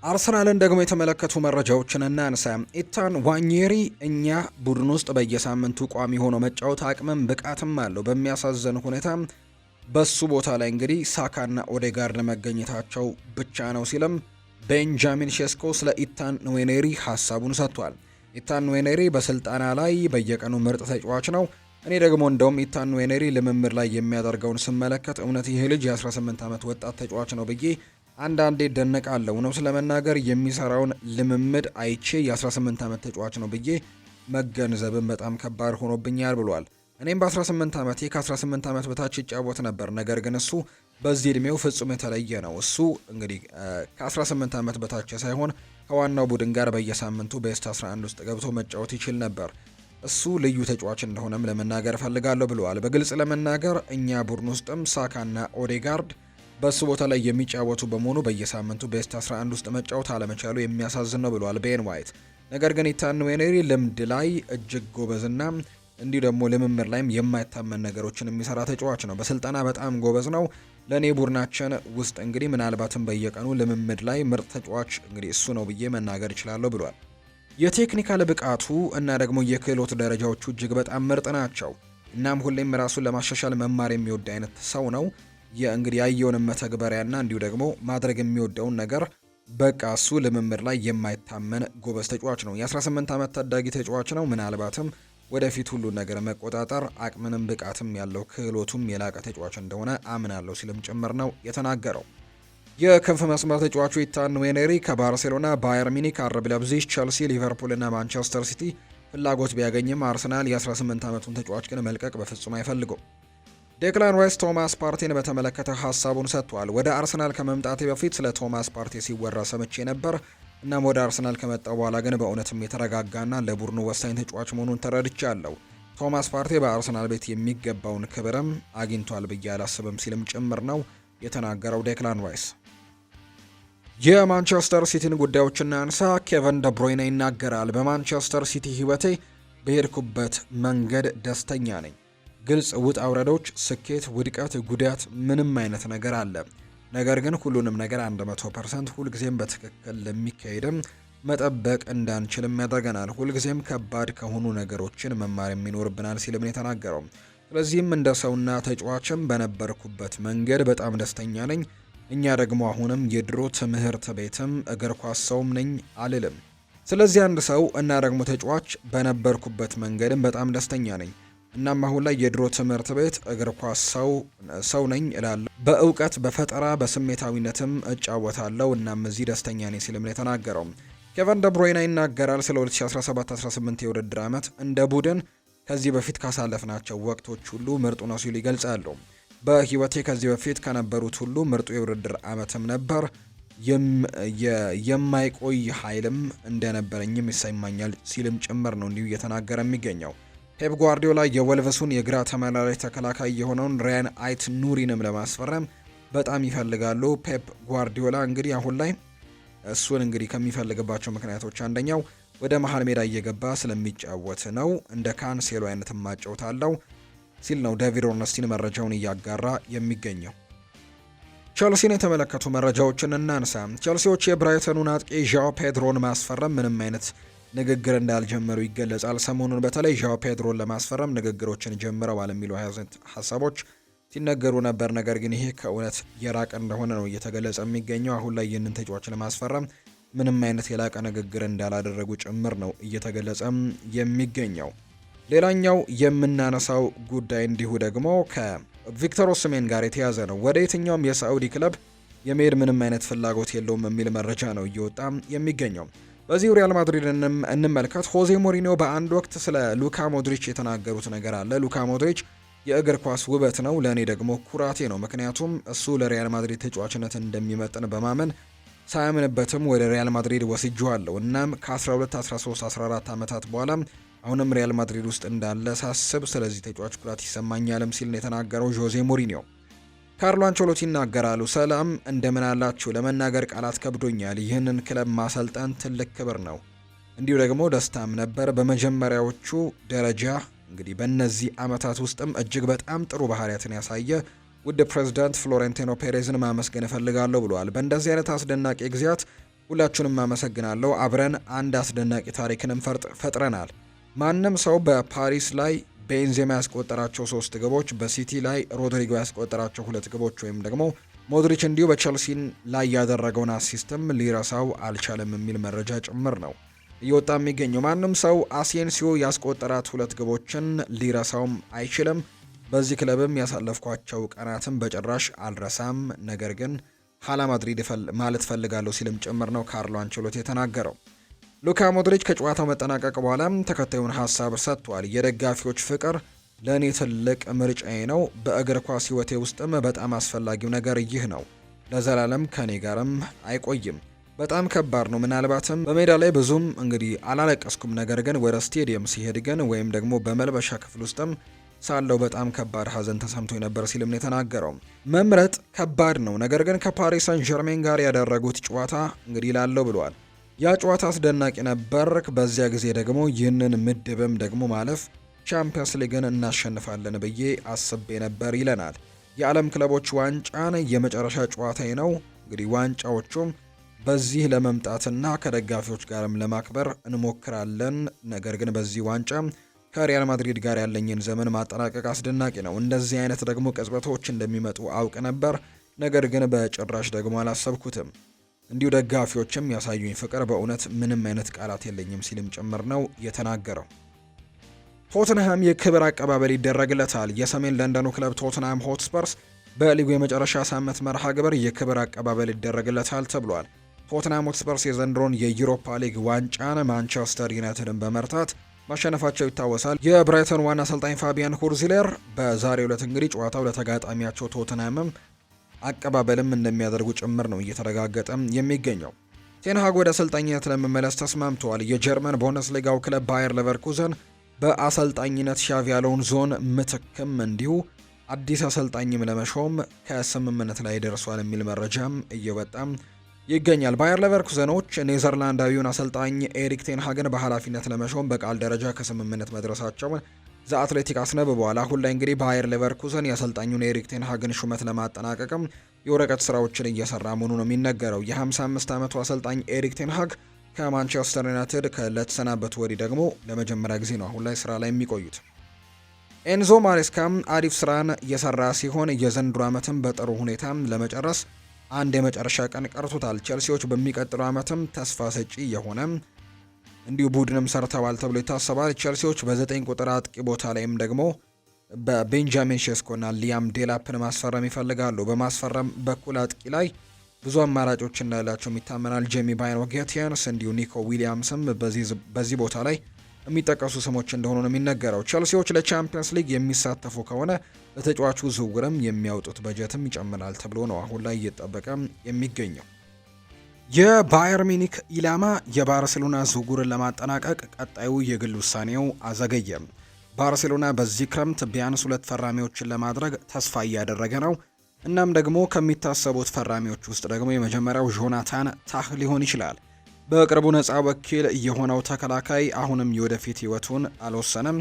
አርሰናልን ደግሞ የተመለከቱ መረጃዎችን እናንሳ። ኢታን ዋኜሪ እኛ ቡድን ውስጥ በየሳምንቱ ቋሚ ሆኖ መጫወት አቅምም ብቃትም አለው። በሚያሳዝን ሁኔታ በሱ ቦታ ላይ እንግዲህ ሳካና ኦዴጋርድ መገኘታቸው ብቻ ነው ሲልም ቤንጃሚን ሼስኮ ስለ ኢታን ንዌኔሪ ሀሳቡን ሰጥቷል። ኢታን ንዌኔሪ በስልጠና ላይ በየቀኑ ምርጥ ተጫዋች ነው። እኔ ደግሞ እንደውም ኢታን ንዌኔሪ ልምምድ ላይ የሚያደርገውን ስመለከት እውነት ይህ ልጅ የ18 ዓመት ወጣት ተጫዋች ነው ብዬ አንዳንዴ ደነቃለሁ ነው ስለመናገር የሚሰራውን ልምምድ አይቼ የ18 ዓመት ተጫዋች ነው ብዬ መገንዘብን በጣም ከባድ ሆኖብኛል ብሏል። እኔም በ18 ዓመቴ ከ18 ዓመት በታች ይጫወት ነበር። ነገር ግን እሱ በዚህ እድሜው ፍጹም የተለየ ነው። እሱ እንግዲህ ከ18 ዓመት በታች ሳይሆን ከዋናው ቡድን ጋር በየሳምንቱ ቤስት 11 ውስጥ ገብቶ መጫወት ይችል ነበር። እሱ ልዩ ተጫዋች እንደሆነም ለመናገር እፈልጋለሁ ብለዋል። በግልጽ ለመናገር እኛ ቡድን ውስጥም ሳካና ኦዴጋርድ በሱ ቦታ ላይ የሚጫወቱ በመሆኑ በየሳምንቱ ቤስት 11 ውስጥ መጫወት አለመቻሉ የሚያሳዝን ነው ብለዋል ቤን ዋይት። ነገር ግን ኢታን ንዌኔሪ ልምድ ላይ እጅግ ጎበዝና እንዲሁ ደግሞ ልምምድ ላይም የማይታመን ነገሮችን የሚሰራ ተጫዋች ነው። በስልጠና በጣም ጎበዝ ነው። ለእኔ ቡድናችን ውስጥ እንግዲህ ምናልባትም በየቀኑ ልምምድ ላይ ምርጥ ተጫዋች እንግዲህ እሱ ነው ብዬ መናገር ይችላለሁ ብሏል። የቴክኒካል ብቃቱ እና ደግሞ የክህሎት ደረጃዎቹ እጅግ በጣም ምርጥ ናቸው። እናም ሁሌም ራሱን ለማሻሻል መማር የሚወድ አይነት ሰው ነው። የእንግዲህ ያየውንም መተግበሪያና እንዲሁ ደግሞ ማድረግ የሚወደውን ነገር በቃ እሱ ልምምድ ላይ የማይታመን ጎበዝ ተጫዋች ነው። የ18 ዓመት ታዳጊ ተጫዋች ነው። ምናልባትም ወደፊት ሁሉ ነገር መቆጣጠር አቅምንም ብቃትም ያለው ክህሎቱም የላቀ ተጫዋች እንደሆነ አምናለሁ ሲልም ጭምር ነው የተናገረው። የክንፍ መስመር ተጫዋቹ ኢታን ንዌኔሪ ከባርሴሎና፣ ባየር ሚኒክ፣ አርቢ ላይፕዚግ፣ ቸልሲ፣ ሊቨርፑል እና ማንቸስተር ሲቲ ፍላጎት ቢያገኝም አርሰናል የ18 ዓመቱን ተጫዋች ግን መልቀቅ በፍጹም አይፈልጉም። ዴክላን ራይስ ቶማስ ፓርቲን በተመለከተ ሀሳቡን ሰጥቷል። ወደ አርሰናል ከመምጣቴ በፊት ስለ ቶማስ ፓርቲ ሲወራ ሰምቼ ነበር። እናም ወደ አርሰናል ከመጣው በኋላ ግን በእውነትም የተረጋጋና ለቡድኑ ወሳኝ ተጫዋች መሆኑን ተረድቻለሁ። ቶማስ ፓርቲ በአርሰናል ቤት የሚገባውን ክብርም አግኝቷል ብዬ አላስብም ሲልም ጭምር ነው የተናገረው ዴክላን ራይስ። የማንቸስተር ሲቲን ጉዳዮችና አንሳ ኬቨን ደብሮይነ ይናገራል። በማንቸስተር ሲቲ ህይወቴ በሄድኩበት መንገድ ደስተኛ ነኝ። ግልጽ ውጣ ውረዶች፣ ስኬት፣ ውድቀት፣ ጉዳት፣ ምንም አይነት ነገር አለ። ነገር ግን ሁሉንም ነገር 100% ሁልጊዜም በትክክል ለሚካሄድም መጠበቅ እንዳንችልም ያደርገናል። ሁልጊዜም ከባድ ከሆኑ ነገሮችን መማር የሚኖርብናል ሲልም የተናገረው። ስለዚህም እንደ ሰውና ተጫዋችም በነበርኩበት መንገድ በጣም ደስተኛ ነኝ። እኛ ደግሞ አሁንም የድሮ ትምህርት ቤትም እግር ኳስ ሰውም ነኝ አልልም። ስለዚህ አንድ ሰው እና ደግሞ ተጫዋች በነበርኩበት መንገድም በጣም ደስተኛ ነኝ። እናም አሁን ላይ የድሮ ትምህርት ቤት እግር ኳስ ሰው ነኝ እላለሁ። በእውቀት በፈጠራ በስሜታዊነትም እጫወታለሁ። እናም እዚህ ደስተኛ ነኝ ሲልም የተናገረው ኬቨን ደብሮይና ይናገራል። ስለ 2017-18 የውድድር ዓመት እንደ ቡድን ከዚህ በፊት ካሳለፍናቸው ወቅቶች ሁሉ ምርጡ ነው ሲሉ ይገልጻሉ። በህይወቴ ከዚህ በፊት ከነበሩት ሁሉ ምርጡ የውድድር ዓመትም ነበር። የማይቆይ ኃይልም እንደነበረኝም ይሰማኛል ሲልም ጭምር ነው እንዲሁ እየተናገረ የሚገኘው። ፔፕ ጓርዲዮላ የወልቨሱን የግራ ተመላላሽ ተከላካይ የሆነውን ራያን አይት ኑሪንም ለማስፈረም በጣም ይፈልጋሉ። ፔፕ ጓርዲዮላ እንግዲህ አሁን ላይ እሱን እንግዲህ ከሚፈልግባቸው ምክንያቶች አንደኛው ወደ መሀል ሜዳ እየገባ ስለሚጫወት ነው። እንደ ካንሴሎ አይነት ማጫወት አለው ሲል ነው ዴቪድ ኦርነስቲን መረጃውን እያጋራ የሚገኘው። ቸልሲን የተመለከቱ መረጃዎችን እናንሳ። ቸልሲዎች የብራይተኑን አጥቂ ዣኦ ፔድሮን ማስፈረም ምንም አይነት ንግግር እንዳልጀመሩ ይገለጻል። ሰሞኑን በተለይ ዣኦ ፔድሮን ለማስፈረም ንግግሮችን ጀምረዋል የሚሉ ሀሳቦች ሲነገሩ ነበር። ነገር ግን ይሄ ከእውነት የራቀ እንደሆነ ነው እየተገለጸ የሚገኘው። አሁን ላይ ይህንን ተጫዋች ለማስፈረም ምንም አይነት የላቀ ንግግር እንዳላደረጉ ጭምር ነው እየተገለጸም የሚገኘው። ሌላኛው የምናነሳው ጉዳይ እንዲሁ ደግሞ ከቪክተር ኦስሜን ጋር የተያዘ ነው። ወደ የትኛውም የሳዑዲ ክለብ የመሄድ ምንም አይነት ፍላጎት የለውም የሚል መረጃ ነው እየወጣ የሚገኘው። በዚሁ ሪያል ማድሪድ እንመልከት። ሆዜ ሞሪኒዮ በአንድ ወቅት ስለ ሉካ ሞድሪች የተናገሩት ነገር አለ። ሉካ ሞድሪች የእግር ኳስ ውበት ነው፣ ለእኔ ደግሞ ኩራቴ ነው። ምክንያቱም እሱ ለሪያል ማድሪድ ተጫዋችነት እንደሚመጥን በማመን ሳያምንበትም ወደ ሪያል ማድሪድ ወስጄዋለሁ። እናም ከ12፣ 13፣ 14 ዓመታት በኋላ አሁንም ሪያል ማድሪድ ውስጥ እንዳለ ሳስብ ስለዚህ ተጫዋች ኩራት ይሰማኛልም ሲል ነው የተናገረው ጆዜ ሞሪኒዮ። ካርሎ አንቸሎቲ ይናገራሉ። ሰላም እንደምን አላችሁ? ለመናገር ቃላት ከብዶኛል። ይህንን ክለብ ማሰልጠን ትልቅ ክብር ነው፣ እንዲሁ ደግሞ ደስታም ነበር። በመጀመሪያዎቹ ደረጃ እንግዲህ በእነዚህ ዓመታት ውስጥም እጅግ በጣም ጥሩ ባህሪያትን ያሳየ ውድ ፕሬዝዳንት ፍሎሬንቲኖ ፔሬዝን ማመስገን እፈልጋለሁ ብለዋል። በእንደዚህ አይነት አስደናቂ ጊዜያት ሁላችሁንም አመሰግናለሁ። አብረን አንድ አስደናቂ ታሪክንም ፈጥረናል። ማንም ሰው በፓሪስ ላይ ቤንዜማ ያስቆጠራቸው 3 ግቦች፣ በሲቲ ላይ ሮድሪጎ ያስቆጠራቸው 2 ግቦች ወይም ደግሞ ሞድሪች እንዲሁ በቸልሲን ላይ ያደረገውን አሲስትም ሊረሳው አልቻለም የሚል መረጃ ጭምር ነው እየወጣ የሚገኘው። ማንም ሰው አሴንሲዮ ያስቆጠራት 2 ግቦችን ሊረሳውም አይችልም። በዚህ ክለብም ያሳለፍኳቸው ቀናትም በጭራሽ አልረሳም፣ ነገር ግን ሀላ ማድሪድ ማለት ፈልጋለሁ ሲልም ጭምር ነው ካርሎ አንቸሎቲ የተናገረው። ሉካ ሞድሪች ከጨዋታው መጠናቀቅ በኋላ ተከታዩን ሀሳብ ሰጥቷል። የደጋፊዎች ፍቅር ለእኔ ትልቅ ምርጫዬ ነው። በእግር ኳስ ሕይወቴ ውስጥም በጣም አስፈላጊው ነገር ይህ ነው። ለዘላለም ከኔ ጋርም አይቆይም። በጣም ከባድ ነው። ምናልባትም በሜዳ ላይ ብዙም እንግዲህ አላለቀስኩም፣ ነገር ግን ወደ ስቴዲየም ሲሄድ ግን ወይም ደግሞ በመልበሻ ክፍል ውስጥም ሳለው በጣም ከባድ ሀዘን ተሰምቶ ነበር ሲልም ነው የተናገረው። መምረጥ ከባድ ነው፣ ነገር ግን ከፓሪስ ሰን ዠርሜን ጋር ያደረጉት ጨዋታ እንግዲህ ላለው ብለዋል። ያ ጨዋታ አስደናቂ ነበር። በዚያ ጊዜ ደግሞ ይህንን ምድብም ደግሞ ማለፍ ቻምፒየንስ ሊግን እናሸንፋለን ብዬ አስቤ ነበር ይለናል። የዓለም ክለቦች ዋንጫን የመጨረሻ ጨዋታዬ ነው። እንግዲህ ዋንጫዎቹም በዚህ ለመምጣትና ከደጋፊዎች ጋርም ለማክበር እንሞክራለን። ነገር ግን በዚህ ዋንጫ ከሪያል ማድሪድ ጋር ያለኝን ዘመን ማጠናቀቅ አስደናቂ ነው። እንደዚህ አይነት ደግሞ ቅጽበቶች እንደሚመጡ አውቅ ነበር፣ ነገር ግን በጭራሽ ደግሞ አላሰብኩትም። እንዲሁ ደጋፊዎችም ያሳዩኝ ፍቅር በእውነት ምንም አይነት ቃላት የለኝም ሲልም ጭምር ነው የተናገረው። ቶትንሃም የክብር አቀባበል ይደረግለታል። የሰሜን ለንደኑ ክለብ ቶትንሃም ሆትስፐርስ በሊጉ የመጨረሻ ሳምንት መርሃ ግብር የክብር አቀባበል ይደረግለታል ተብሏል። ቶትንሃም ሆትስፐርስ የዘንድሮን የዩሮፓ ሊግ ዋንጫን ማንቸስተር ዩናይትድን በመርታት ማሸነፋቸው ይታወሳል። የብራይተን ዋና አሰልጣኝ ፋቢያን ሁርዚለር በዛሬው ዕለት እንግዲህ ጨዋታው ለተጋጣሚያቸው ቶትንሃምም አቀባበልም እንደሚያደርጉ ጭምር ነው እየተረጋገጠ የሚገኘው። ቴንሃግ ወደ አሰልጣኝነት ለመመለስ ተስማምተዋል። የጀርመን ቡንደስሊጋው ክለብ ባየር ሌቨርኩዘን በአሰልጣኝነት ሻቪ አሎንሶን ምትክም እንዲሁ አዲስ አሰልጣኝም ለመሾም ከስምምነት ላይ ደርሷል የሚል መረጃም እየወጣም ይገኛል። ባየር ሌቨርኩዘኖች ኔዘርላንዳዊውን አሰልጣኝ ኤሪክ ቴንሃግን በኃላፊነት ለመሾም በቃል ደረጃ ከስምምነት መድረሳቸውን ዘ አትሌቲክ አስነብበዋል። አሁን ላይ እንግዲህ ባየር ሌቨርኩዘን የአሰልጣኙን ኤሪክ ቴንሃግን ሹመት ለማጠናቀቅም የወረቀት ስራዎችን እየሰራ መሆኑ ነው የሚነገረው። የ55 ዓመቱ አሰልጣኝ ኤሪክ ቴንሃግ ከማንቸስተር ዩናይትድ ለተሰናበቱ ወዲህ ደግሞ ለመጀመሪያ ጊዜ ነው አሁን ላይ ስራ ላይ የሚቆዩት። ኤንዞ ማሬስካም አሪፍ ስራን እየሰራ ሲሆን የዘንድሮ ዓመትም በጥሩ ሁኔታ ለመጨረስ አንድ የመጨረሻ ቀን ቀርቶታል። ቼልሲዎች በሚቀጥለው ዓመትም ተስፋ ሰጪ የሆነ እንዲሁ ቡድንም ሰርተዋል ተብሎ ይታሰባል። ቼልሲዎች በ9 ቁጥር አጥቂ ቦታ ላይም ደግሞ በቤንጃሚን ሼስኮና ሊያም ዴላፕን ማስፈረም ይፈልጋሉ። በማስፈረም በኩል አጥቂ ላይ ብዙ አማራጮች እንዳላቸው ይታመናል። ጄሚ ባይኖ ጌቲያንስ እንዲሁ ኒኮ ዊሊያምስም በዚህ ቦታ ላይ የሚጠቀሱ ስሞች እንደሆኑ ነው የሚነገረው። ቼልሲዎች ለቻምፒየንስ ሊግ የሚሳተፉ ከሆነ ለተጫዋቹ ዝውውርም የሚያወጡት በጀትም ይጨምራል ተብሎ ነው አሁን ላይ እየተጠበቀ የሚገኘው። የባየር ሚኒክ ኢላማ የባርሴሎና ዝውውርን ለማጠናቀቅ ቀጣዩ የግል ውሳኔው አዘገየም። ባርሴሎና በዚህ ክረምት ቢያንስ 2 ፈራሚዎችን ለማድረግ ተስፋ እያደረገ ነው። እናም ደግሞ ከሚታሰቡት ፈራሚዎች ውስጥ ደግሞ የመጀመሪያው ጆናታን ታህ ሊሆን ይችላል። በቅርቡ ነፃ ወኪል የሆነው ተከላካይ አሁንም የወደፊት ህይወቱን አልወሰነም።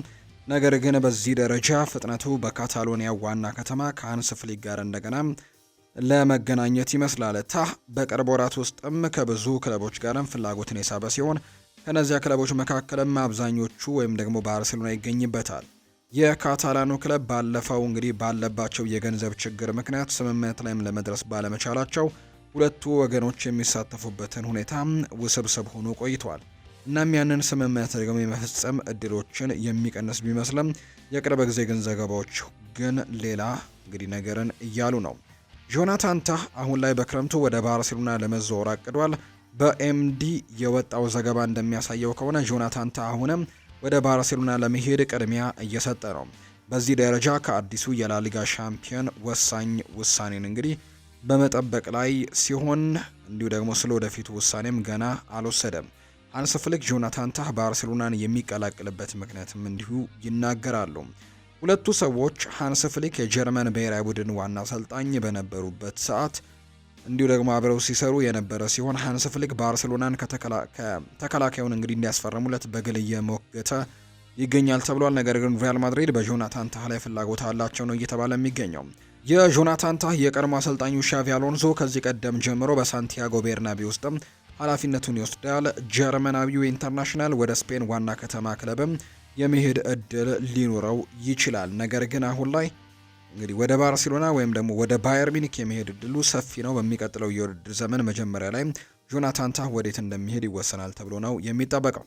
ነገር ግን በዚህ ደረጃ ፍጥነቱ በካታሎኒያ ዋና ከተማ ከሃንስ ፍሊክ ጋር እንደገና ለመገናኘት ይመስላል። ታህ በቅርብ ወራት ውስጥም ከብዙ ክለቦች ጋርም ፍላጎትን የሳበ ሲሆን ከነዚያ ክለቦች መካከልም አብዛኞቹ ወይም ደግሞ ባርሴሎና ይገኝበታል። የካታላኑ ክለብ ባለፈው እንግዲህ ባለባቸው የገንዘብ ችግር ምክንያት ስምምነት ላይም ለመድረስ ባለመቻላቸው ሁለቱ ወገኖች የሚሳተፉበትን ሁኔታ ውስብስብ ሆኖ ቆይቷል። እናም ያንን ስምምነት ደግሞ የመፈጸም እድሎችን የሚቀንስ ቢመስልም የቅርብ ጊዜ ግን ዘገባዎች ግን ሌላ እንግዲህ ነገርን እያሉ ነው። ጆናታን ታህ አሁን ላይ በክረምቱ ወደ ባርሴሎና ለመዘዋወር አቅዷል። በኤምዲ የወጣው ዘገባ እንደሚያሳየው ከሆነ ጆናታን ታህ አሁንም ወደ ባርሴሎና ለመሄድ ቅድሚያ እየሰጠ ነው። በዚህ ደረጃ ከአዲሱ የላሊጋ ሻምፒዮን ወሳኝ ውሳኔን እንግዲህ በመጠበቅ ላይ ሲሆን እንዲሁ ደግሞ ስለ ወደፊቱ ውሳኔም ገና አልወሰደም። ሃንስ ፍሊክ ጆናታን ታህ ባርሴሎናን የሚቀላቅልበት ምክንያትም እንዲሁ ይናገራሉ። ሁለቱ ሰዎች ሃንስ ፍሊክ የጀርመን ብሔራዊ ቡድን ዋና አሰልጣኝ በነበሩበት ሰዓት እንዲሁ ደግሞ አብረው ሲሰሩ የነበረ ሲሆን ሃንስ ፍሊክ ባርሴሎናን ከተከላካዩን እንግዲህ እንዲያስፈርሙለት በግል እየሞገተ ይገኛል ተብሏል። ነገር ግን ሪያል ማድሪድ በጆናታን ታህ ላይ ፍላጎት አላቸው ነው እየተባለ የሚገኘው። የጆናታን ታህ የቀድሞ አሰልጣኙ ሻቪ አሎንሶ ከዚህ ቀደም ጀምሮ በሳንቲያጎ ቤርናቢው ውስጥም ኃላፊነቱን ይወስዳል። ጀርመናዊው ኢንተርናሽናል ወደ ስፔን ዋና ከተማ ክለብም የመሄድ እድል ሊኖረው ይችላል። ነገር ግን አሁን ላይ እንግዲህ ወደ ባርሴሎና ወይም ደግሞ ወደ ባየር ሚኒክ የመሄድ እድሉ ሰፊ ነው። በሚቀጥለው የውድድር ዘመን መጀመሪያ ላይ ጆናታን ታህ ወዴት እንደሚሄድ ይወሰናል ተብሎ ነው የሚጠበቀው።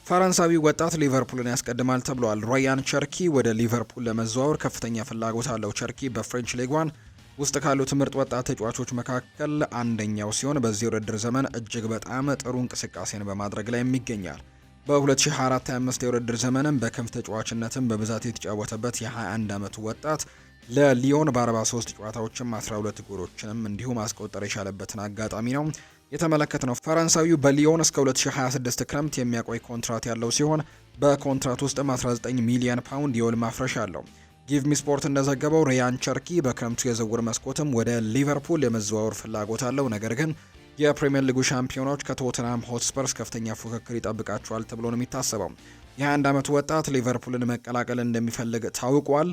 ፈረንሳዊ ወጣት ሊቨርፑልን ያስቀድማል ተብሏል። ራያን ቸርኪ ወደ ሊቨርፑል ለመዘዋወር ከፍተኛ ፍላጎት አለው። ቸርኪ በፍሬንች ሊግ 1 ውስጥ ካሉት ምርጥ ወጣት ተጫዋቾች መካከል አንደኛው ሲሆን በዚህ የውድድር ዘመን እጅግ በጣም ጥሩ እንቅስቃሴን በማድረግ ላይ ይገኛል። በ2024-25 የውድድር ዘመንም በክንፍ ተጫዋችነትም በብዛት የተጫወተበት የ21 ዓመቱ ወጣት ለሊዮን በ43 ጨዋታዎችም 12 ጎሎችንም እንዲሁ ማስቆጠር የቻለበትን አጋጣሚ ነው የተመለከትነው። ፈረንሳዊው በሊዮን እስከ 2026 ክረምት የሚያቆይ ኮንትራት ያለው ሲሆን በኮንትራት ውስጥም 19 ሚሊዮን ፓውንድ የውል ማፍረሻ አለው። ጊቭ ሚ ስፖርት እንደዘገበው ሪያን ቸርኪ በክረምቱ የዝውውር መስኮትም ወደ ሊቨርፑል የመዘዋወር ፍላጎት አለው። ነገር ግን የፕሪሚየር ሊጉ ሻምፒዮኖች ከቶተንሃም ሆትስፐርስ ከፍተኛ ፉክክር ይጠብቃቸዋል ተብሎ ነው የሚታሰበው። የ21 ዓመቱ ወጣት ሊቨርፑልን መቀላቀል እንደሚፈልግ ታውቋል።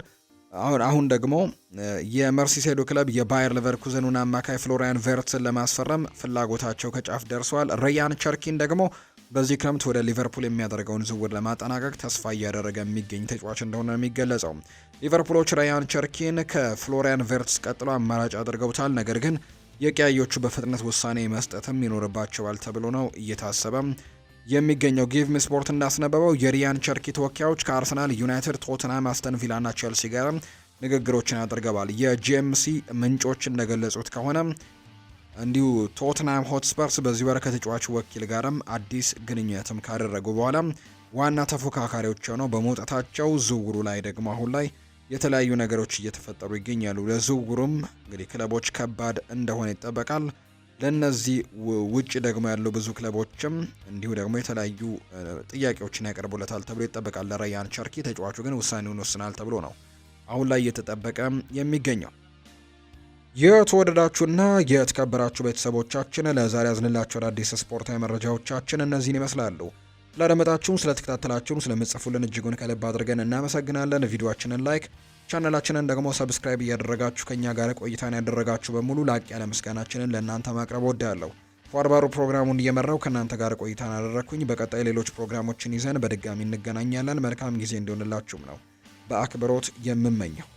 አሁን ደግሞ የመርሲሴዶ ክለብ የባየር ሌቨርኩዘኑን አማካይ ፍሎሪያን ቨርትስን ለማስፈረም ፍላጎታቸው ከጫፍ ደርሷል። ሪያን ቸርኪን ደግሞ በዚህ ክረምት ወደ ሊቨርፑል የሚያደርገውን ዝውውር ለማጠናቀቅ ተስፋ እያደረገ የሚገኝ ተጫዋች እንደሆነ ነው የሚገለጸው። ሊቨርፑሎች ሪያን ቸርኪን ከፍሎሪያን ቨርትስ ቀጥሎ አማራጭ አድርገውታል። ነገር ግን የቀያዮቹ በፍጥነት ውሳኔ መስጠትም ይኖርባቸዋል ተብሎ ነው እየታሰበ የሚገኘው። ጊቭ ሚ ስፖርት እንዳስነበበው የሪያን ቸርኪ ተወካዮች ከአርሰናል፣ ዩናይትድ፣ ቶትንሃም፣ አስተን ቪላ ና ቼልሲ ጋር ንግግሮችን አድርገዋል። የጂኤምሲ ምንጮች እንደገለጹት ከሆነ እንዲሁ ቶትንሃም ሆትስፐርስ በዚህ ወር ከተጫዋቹ ወኪል ጋርም አዲስ ግንኙነትም ካደረጉ በኋላ ዋና ተፎካካሪዎች ሆነው በመውጣታቸው ዝውውሩ ላይ ደግሞ አሁን ላይ የተለያዩ ነገሮች እየተፈጠሩ ይገኛሉ። ለዝውውሩም እንግዲህ ክለቦች ከባድ እንደሆነ ይጠበቃል። ለነዚህ ውጭ ደግሞ ያሉ ብዙ ክለቦችም እንዲሁ ደግሞ የተለያዩ ጥያቄዎችን ያቀርቡለታል ተብሎ ይጠበቃል። ለራያን ቸርኪ ተጫዋቹ ግን ውሳኔውን ወስናል ተብሎ ነው አሁን ላይ እየተጠበቀ የሚገኘው። የተወደዳችሁና የተከበራችሁ ቤተሰቦቻችን ለዛሬ ያዝንላችሁ አዳዲስ ስፖርታዊ መረጃዎቻችን እነዚህን ይመስላሉ። ስላደመጣችሁን፣ ስለተከታተላችሁን፣ ስለምጽፉልን እጅጉን ከልብ አድርገን እናመሰግናለን። ቪዲዮአችንን ላይክ፣ ቻናላችንን ደግሞ ሰብስክራይብ እያደረጋችሁ ከኛ ጋር ቆይታን ያደረጋችሁ በሙሉ ላቅ ያለ ምስጋናችንን ለእናንተ ማቅረብ ወዳለሁ። ፏርባሩ ፕሮግራሙን እየመራው ከእናንተ ጋር ቆይታን አደረግኩኝ። በቀጣይ ሌሎች ፕሮግራሞችን ይዘን በድጋሚ እንገናኛለን። መልካም ጊዜ እንዲሆንላችሁም ነው በአክብሮት የምመኘው።